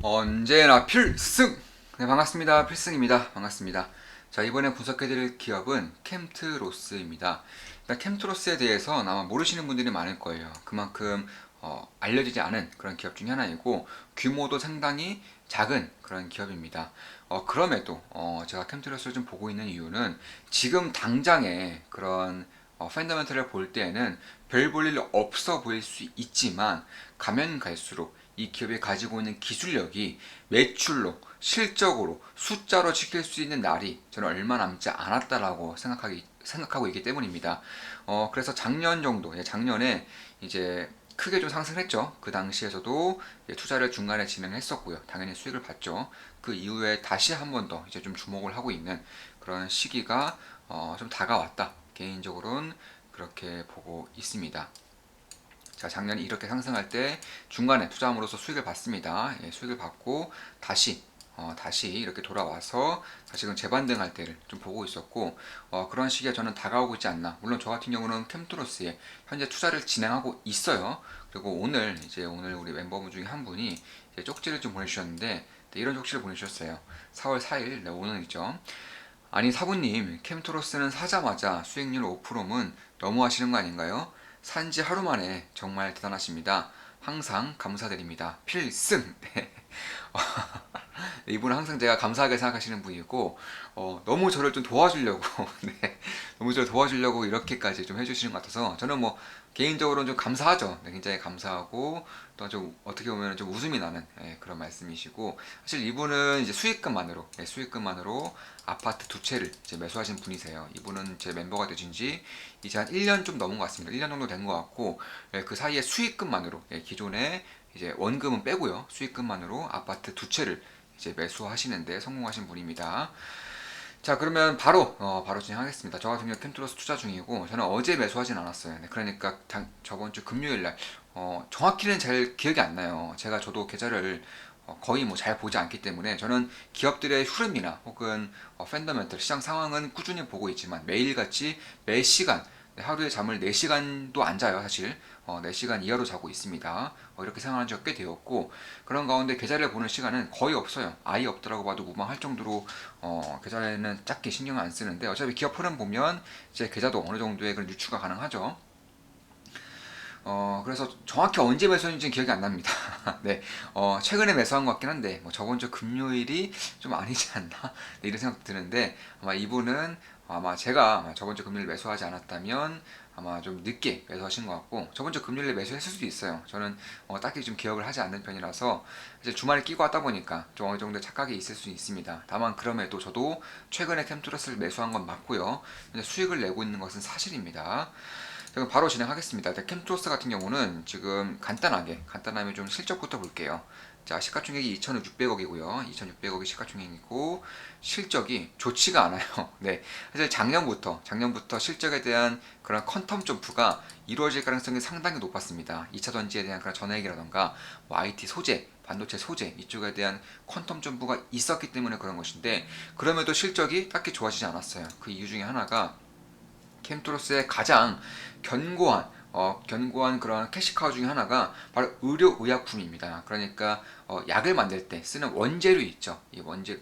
언제나 필승! 네, 반갑습니다. 필승입니다. 반갑습니다. 자, 이번에 분석해드릴 기업은 캠트로스입니다. 캠트로스에 대해서 아마 모르시는 분들이 많을 거예요. 그만큼 알려지지 않은 그런 기업 중에 하나이고 규모도 상당히 작은 그런 기업입니다. 그럼에도 제가 캠트로스를 좀 보고 있는 이유는 지금 당장에 그런 펀더멘털을 볼 때에는 별 볼 일 없어 보일 수 있지만 가면 갈수록 이 기업이 가지고 있는 기술력이 매출로 실적으로 숫자로 지킬 수 있는 날이 저는 얼마 남지 않았다라고 생각하고 있기 때문입니다. 그래서 작년 정도, 작년에 이제 크게 좀 상승했죠. 그 당시에서도 투자를 중간에 진행했었고요. 당연히 수익을 봤죠. 그 이후에 다시 한 번 더 이제 좀 주목을 하고 있는 그런 시기가 좀 다가왔다. 개인적으로는 그렇게 보고 있습니다. 자, 작년에 이렇게 상승할 때 중간에 투자함으로써 수익을 받습니다. 수익을 받고 다시 이렇게 돌아와서 다시금 재반등할 때를 좀 보고 있었고 그런 시기에 저는 다가오고 있지 않나. 물론 저 같은 경우는 캠트로스에 현재 투자를 진행하고 있어요. 그리고 오늘 우리 멤버분 중에 한 분이 쪽지를 좀 보내주셨는데 이런 쪽지를 보내주셨어요. 4월 4일, 오늘이죠. 아니 사부님, 캠트로스는 사자마자 수익률 5%면 너무 하시는 거 아닌가요? 산지 하루 만에 정말 대단하십니다. 항상 감사드립니다. 필승! 네. 이분은 항상 제가 감사하게 생각하시는 분이고 너무 저를 좀 도와주려고 네, 너무 저를 도와주려고 이렇게까지 좀 해주시는 것 같아서 저는 뭐 개인적으로는 좀 감사하죠. 네, 굉장히 감사하고 또 좀 어떻게 보면 좀 웃음이 나는 그런 말씀이시고 사실 이분은 이제 수익금만으로 아파트 두 채를 이제 매수하신 분이세요. 이분은 제 멤버가 되신 지 이제 한 1년 좀 넘은 것 같습니다. 1년 정도 된 것 같고 그 사이에 수익금만으로 기존에 이제 원금은 빼고요. 수익금만으로 아파트 두 채를 이제 매수하시는데 성공하신 분입니다. 자, 그러면 바로 진행하겠습니다. 저 같은 경우 캠트로스 투자 중이고 저는 어제 매수하진 않았어요. 네, 그러니까 저번 주 금요일 날 정확히는 잘 기억이 안 나요. 저도 계좌를 거의 뭐 잘 보지 않기 때문에 저는 기업들의 흐름이나 혹은 펀더멘털 시장 상황은 꾸준히 보고 있지만 매일같이 매 시간 하루에 잠을 4시간도 안 자요, 사실. 4시간 이하로 자고 있습니다. 이렇게 생활한 지가 꽤 되었고, 그런 가운데 계좌를 보는 시간은 거의 없어요. 아예 없더라고 봐도 무방할 정도로, 계좌에는 작게 신경을 안 쓰는데, 어차피 기업 흐름 보면, 이제 계좌도 어느 정도의 그런 유추가 가능하죠. 그래서 정확히 언제 매수했는지 기억이 안 납니다. 네, 최근에 매수한 것 같긴 한데, 뭐 저번 주 금요일이 좀 아니지 않나? 네, 이런 생각 드는데, 아마 이분은 아마 제가 아마 저번 주 금요일 매수하지 않았다면 아마 좀 늦게 매수하신 것 같고, 저번 주 금요일에 매수했을 수도 있어요. 저는 딱히 좀 기억을 하지 않는 편이라서, 이제 주말에 끼고 왔다 보니까 좀 어느 정도 착각이 있을 수 있습니다. 다만 그럼에도 저도 최근에 캠투러스를 매수한 건 맞고요. 수익을 내고 있는 것은 사실입니다. 그럼 바로 진행하겠습니다. 캠트로스 같은 경우는 지금 간단하게 좀 실적부터 볼게요. 자, 시가총액이 2,600억이고요. 2,600억이 시가총액이고 실적이 좋지가 않아요. 네, 사실 작년부터 실적에 대한 그런 퀀텀 점프가 이루어질 가능성이 상당히 높았습니다. 2차 전지에 대한 그런 전액이라던가 뭐 IT 소재, 반도체 소재 이쪽에 대한 퀀텀 점프가 있었기 때문에 그런 것인데 그럼에도 실적이 딱히 좋아지지 않았어요. 그 이유 중에 하나가 캠트로스의 가장 견고한 그런 캐시카우 중에 하나가 바로 의료의약품입니다. 그러니까 약을 만들 때 쓰는 원재료 있죠. 이 원재료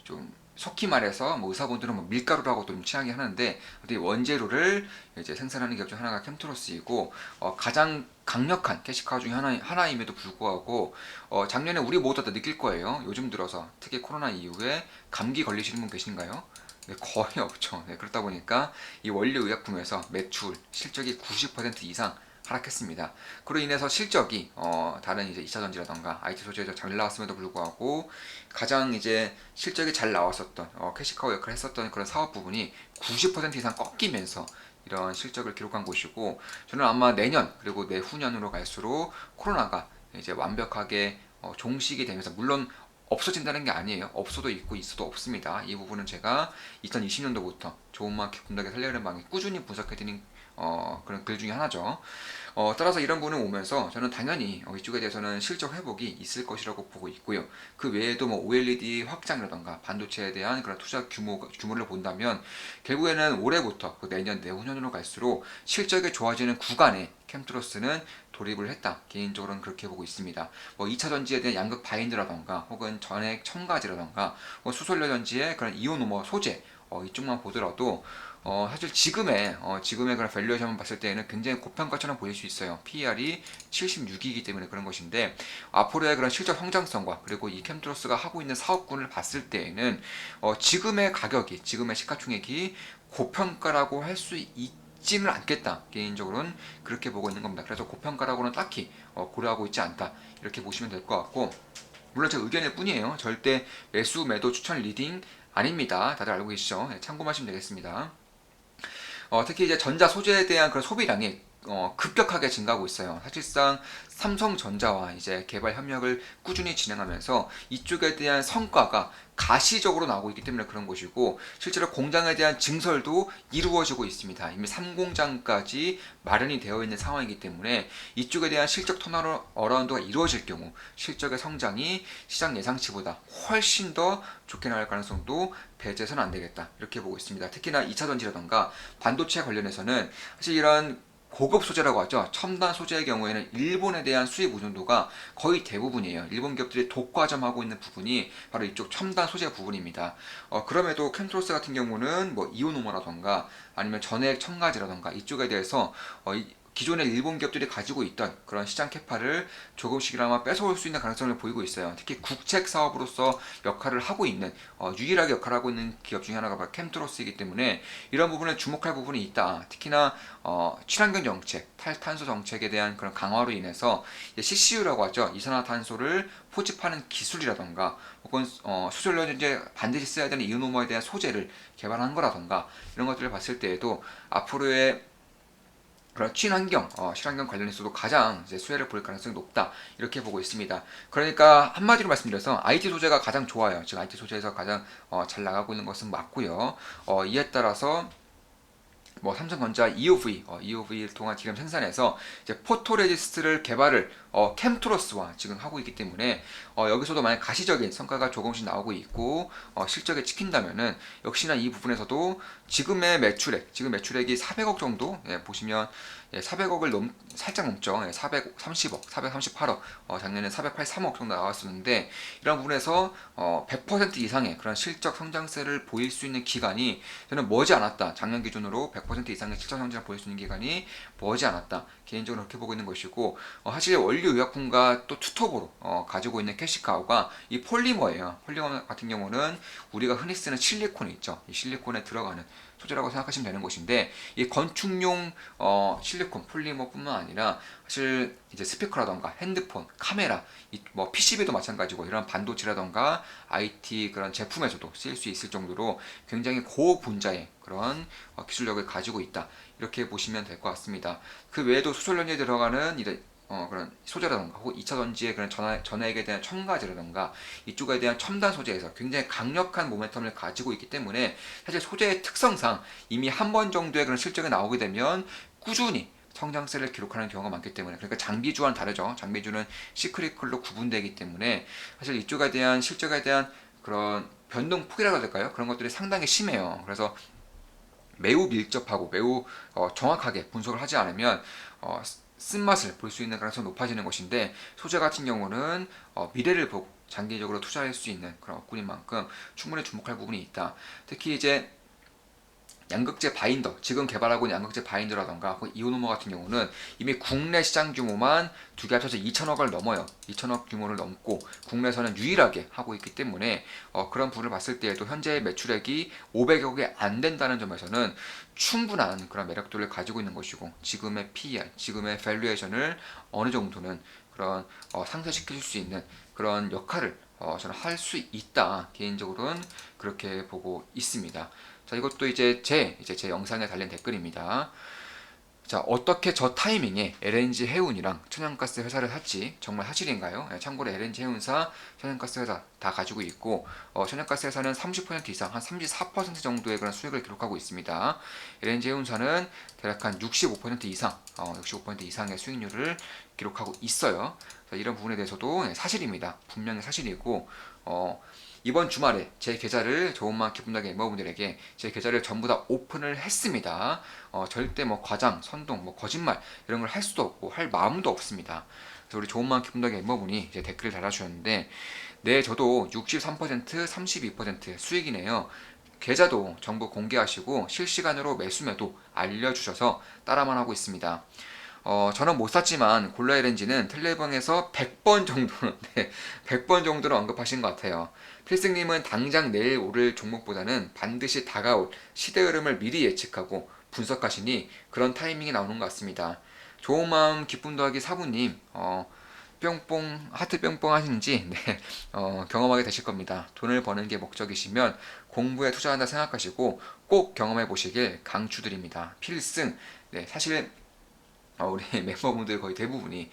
좀 속히 말해서 뭐 의사분들은 뭐 밀가루라고도 좀 취하게 하는데 이 원재료를 이제 생산하는 기업 중 하나가 캠트로스이고 가장 강력한 캐시카우 중에 하나임에도 불구하고 작년에 우리 모두 다 느낄 거예요. 요즘 들어서 특히 코로나 이후에 감기 걸리시는 분 계신가요? 네, 거의 없죠. 네, 그렇다 보니까 이 원료의약품에서 매출 실적이 90% 이상 하락했습니다. 그로 인해서 실적이 다른 이제 2차 전지라던가 IT 소재에서 잘 나왔음에도 불구하고 가장 이제 실적이 잘 나왔었던 캐시카우 역할을 했었던 그런 사업 부분이 90% 이상 꺾이면서 이런 실적을 기록한 곳이고 저는 아마 내년 그리고 내후년으로 갈수록 코로나가 이제 완벽하게 종식이 되면서 물론 없어진다는 게 아니에요. 없어도 있고 있어도 없습니다. 이 부분은 제가 2020년도부터 좋은 마켓 분석에 살려는 방에 꾸준히 분석해드린 그런 글 중에 하나죠. 따라서 이런 부분을 오면서 저는 당연히 이쪽에 대해서는 실적 회복이 있을 것이라고 보고 있고요. 그 외에도 뭐 OLED 확장이라던가 반도체에 대한 그런 투자 규모를 본다면 결국에는 올해부터 그 내년 내후년으로 갈수록 실적이 좋아지는 구간에 캠트로스는 돌입을 했다. 개인적으로는 그렇게 보고 있습니다. 뭐 2차 전지에 대한 양극 바인드라던가 혹은 전액 첨가제라던가 수소연료 전지의 그런 이오노머 소재 이쪽만 보더라도 사실 지금의 그런 밸류에이션만 봤을 때에는 굉장히 고평가처럼 보일 수 있어요. PER이 76이기 때문에 그런 것인데 앞으로의 그런 실적 성장성과 그리고 이 캠트로스가 하고 있는 사업군을 봤을 때에는 지금의 가격이 지금의 시가총액이 고평가라고 할 수 있지는 않겠다. 개인적으로는 그렇게 보고 있는 겁니다. 그래서 고평가라고는 딱히 고려하고 있지 않다. 이렇게 보시면 될 것 같고 물론 제 의견일 뿐이에요. 절대 매수 매도 추천 리딩 아닙니다. 다들 알고 계시죠? 네, 참고하시면 되겠습니다. 특히 이제 전자 소재에 대한 그런 소비량이 급격하게 증가하고 있어요. 사실상 삼성전자와 이제 개발 협력을 꾸준히 진행하면서 이쪽에 대한 성과가 가시적으로 나오고 있기 때문에 그런 것이고 실제로 공장에 대한 증설도 이루어지고 있습니다. 이미 3공장까지 마련이 되어 있는 상황이기 때문에 이쪽에 대한 실적 턴어라운드가 이루어질 경우 실적의 성장이 시장 예상치보다 훨씬 더 좋게 나올 가능성도 배제해서는 안 되겠다. 이렇게 보고 있습니다. 특히나 2차 전지라던가 반도체 관련해서는 사실 이런 고급 소재라고 하죠. 첨단 소재의 경우에는 일본에 대한 수입 의존도가 거의 대부분이에요. 일본 기업들이 독과점하고 있는 부분이 바로 이쪽 첨단 소재 부분입니다. 그럼에도 캠트로스 같은 경우는 뭐 이오노모라던가 아니면 전해액 첨가제라던가 이쪽에 대해서 기존의 일본 기업들이 가지고 있던 그런 시장 캐파를 조금씩이나마 뺏어올 수 있는 가능성을 보이고 있어요. 특히 국책 사업으로서 역할을 하고 있는 유일하게 역할을 하고 있는 기업 중에 하나가 바로 캠트로스이기 때문에 이런 부분에 주목할 부분이 있다. 특히나 친환경 정책, 탈탄소 정책에 대한 그런 강화로 인해서 CCU라고 하죠. 이산화탄소를 포집하는 기술이라던가 혹은 수소연료 이제 반드시 써야 되는 이오노머에 대한 소재를 개발한 거라던가 이런 것들을 봤을 때에도 앞으로의 그런 친환경 관련해서도 가장 이제 수혜를 볼 가능성이 높다 이렇게 보고 있습니다. 그러니까 한마디로 말씀드려서 IT 소재가 가장 좋아요. 지금 IT 소재에서 가장 잘 나가고 있는 것은 맞고요. 이에 따라서 뭐 삼성전자 EUV를 통한 디램 생산에서 이제 포토레지스트를 개발을 캠트로스와 지금 하고 있기 때문에 여기서도 만약 가시적인 성과가 조금씩 나오고 있고 실적에 찍힌다면은 역시나 이 부분에서도 지금 매출액이 400억 정도 보시면 400억을 살짝 넘죠. 430억, 438억, 작년에 483억 정도 나왔었는데 이런 부분에서 100% 이상의 그런 실적 성장세를 보일 수 있는 기간이 저는 머지않았다. 작년 기준으로 100% 이상의 실적 성장을 보일 수 있는 기간이 머지않았다. 개인적으로 그렇게 보고 있는 것이고 사실 원료 의약품과 또 투톱으로 가지고 있는 캐시카우가 이 폴리머예요. 폴리머 같은 경우는 우리가 흔히 쓰는 실리콘이 있죠. 이 실리콘에 들어가는 소재라고 생각하시면 되는 것인데 이 건축용 실리콘 폴리머뿐만 아니라 사실 이제 스피커라던가 핸드폰, 카메라, 뭐 PCB도 마찬가지고 이런 반도체라던가 IT 그런 제품에서도 쓰일 수 있을 정도로 굉장히 고분자의 그런 기술력을 가지고 있다 이렇게 보시면 될 것 같습니다. 그 외에도 수소연료에 들어가는 그런 소재라던가 혹은 2차 전지의 그런 전해액에 대한 첨가제라던가 이쪽에 대한 첨단 소재에서 굉장히 강력한 모멘텀을 가지고 있기 때문에 사실 소재의 특성상 이미 한 번 정도의 그런 실적이 나오게 되면 꾸준히 성장세를 기록하는 경우가 많기 때문에 그러니까 장비주와는 다르죠. 장비주는 시크리컬로 구분되기 때문에 사실 이쪽에 대한 실적에 대한 그런 변동폭이라고 해야 될까요? 그런 것들이 상당히 심해요. 그래서 매우 밀접하고 매우 정확하게 분석을 하지 않으면 쓴맛을 볼 수 있는 가능성이 높아지는 것인데 소재 같은 경우는 미래를 보고 장기적으로 투자할 수 있는 그런 업군인 만큼 충분히 주목할 부분이 있다. 특히 이제 양극재 바인더, 지금 개발하고 있는 양극재 바인더라던가 이오노머 같은 경우는 이미 국내 시장 규모만 두 개 합쳐서 2천억을 넘어요. 2천억 규모를 넘고 국내에서는 유일하게 하고 있기 때문에 그런 부분을 봤을 때에도 현재 매출액이 500억이 안 된다는 점에서는 충분한 그런 매력도를 가지고 있는 것이고 지금의 PER, 지금의 밸류에이션을 어느 정도는 그런 상쇄시킬 수 있는 그런 역할을 저는 할 수 있다. 개인적으로는 그렇게 보고 있습니다. 자, 이것도 이제 제 영상에 달린 댓글입니다. 자, 어떻게 저 타이밍에 LNG 해운이랑 천연가스 회사를 샀지? 정말 사실인가요? 참고로 LNG 해운사, 천연가스 회사 다 가지고 있고, 천연가스 회사는 30% 이상, 한 34% 정도의 그런 수익을 기록하고 있습니다. LNG 해운사는 대략 한 65% 이상, 65% 이상의 수익률을 기록하고 있어요. 자, 이런 부분에 대해서도 사실입니다. 분명히 사실이고, 이번 주말에 제 계좌를 좋은마음 기쁨나게 멤버분들에게 제 계좌를 전부 다 오픈을 했습니다. 절대 뭐 과장, 선동, 뭐 거짓말 이런 걸 할 수도 없고 할 마음도 없습니다. 그래서 우리 좋은마음 기쁨나게 멤버분이 이제 댓글을 달아주셨는데 네 저도 63% 32% 수익이네요. 계좌도 전부 공개하시고 실시간으로 매수매도 알려주셔서 따라만 하고 있습니다. 저는 못 샀지만 골라이렌지는 텔레방에서 100번 정도는, 네, 100번 정도는 언급하신 것 같아요. 필승님은 당장 내일 오를 종목보다는 반드시 다가올 시대 흐름을 미리 예측하고 분석하시니 그런 타이밍이 나오는 것 같습니다. 좋은 마음 기쁨 더하기 사부님, 뿅뽕, 하트 뿅뽕 하시는지, 네, 경험하게 되실 겁니다. 돈을 버는 게 목적이시면 공부에 투자한다 생각하시고 꼭 경험해 보시길 강추드립니다. 필승, 네, 사실 우리 멤버분들 거의 대부분이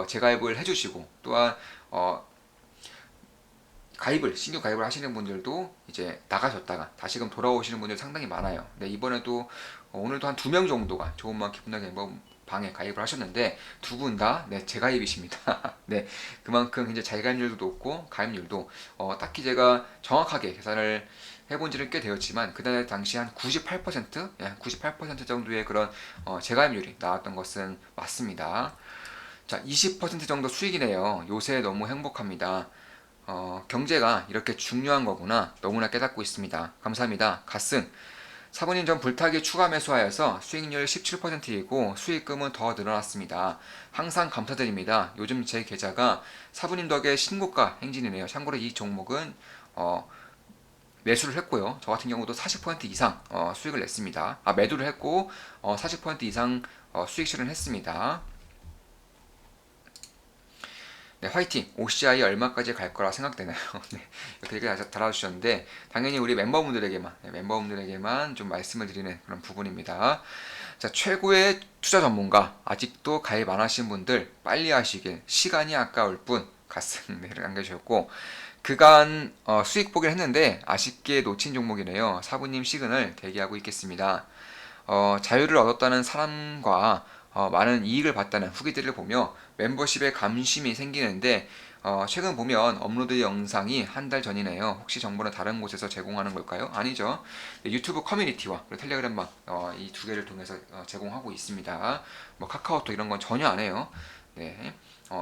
재가입을 해주시고 또한 신규 가입을 하시는 분들도 이제 나가셨다가 다시금 돌아오시는 분들 상당히 많아요. 네, 이번에도 오늘도 한 2명 정도가 좋은 마음 기쁜 날개 멤버 방에 가입을 하셨는데 두 분 다 네, 재가입이십니다. 네, 그만큼 이제 재가입률도 높고 가입률도 딱히 제가 정확하게 계산을 해본 지는 꽤 되었지만 그날 당시 한 98%, 98% 정도의 그런 재가입률이 나왔던 것은 맞습니다. 자, 20% 정도 수익이네요. 요새 너무 행복합니다. 경제가 이렇게 중요한 거구나 너무나 깨닫고 있습니다. 감사합니다. 갓승 사부님 전 불타기 추가 매수하여서 수익률 17%이고 수익금은 더 늘어났습니다. 항상 감사드립니다. 요즘 제 계좌가 사부님 덕에 신고가 행진이네요. 참고로 이 종목은 매수를 했고요. 저 같은 경우도 40% 이상 수익을 냈습니다. 매도를 했고 40% 이상 수익 실현했습니다. 네, 화이팅! OCI 얼마까지 갈 거라 생각되나요? 네, 이렇게 얘기 달아주셨는데, 당연히 우리 멤버분들에게만 좀 말씀을 드리는 그런 부분입니다. 자, 최고의 투자 전문가, 아직도 가입 안 하신 분들, 빨리 하시길, 시간이 아까울 뿐, 가슴, 네, 남겨주셨고, 그간 수익 보긴 했는데, 아쉽게 놓친 종목이네요. 사부님 시그널 대기하고 있겠습니다. 자유를 얻었다는 사람과 많은 이익을 봤다는 후기들을 보며 멤버십에 감심이 생기는데 최근 보면 업로드 영상이 한 달 전이네요. 혹시 정보는 다른 곳에서 제공하는 걸까요? 아니죠. 네, 유튜브 커뮤니티와 텔레그램방 이 두 개를 통해서 제공하고 있습니다. 뭐 카카오톡 이런 건 전혀 안 해요. 네.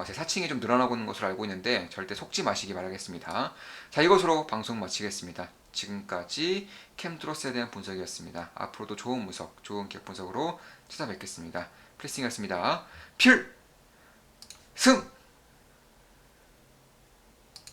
제 사칭이 좀 늘어나고 있는 것으로 알고 있는데 절대 속지 마시기 바라겠습니다. 자, 이것으로 방송 마치겠습니다. 지금까지 캠트로스에 대한 분석이었습니다. 앞으로도 좋은 분석, 좋은 기업 분석으로 찾아뵙겠습니다. 필승이었습니다. 필승!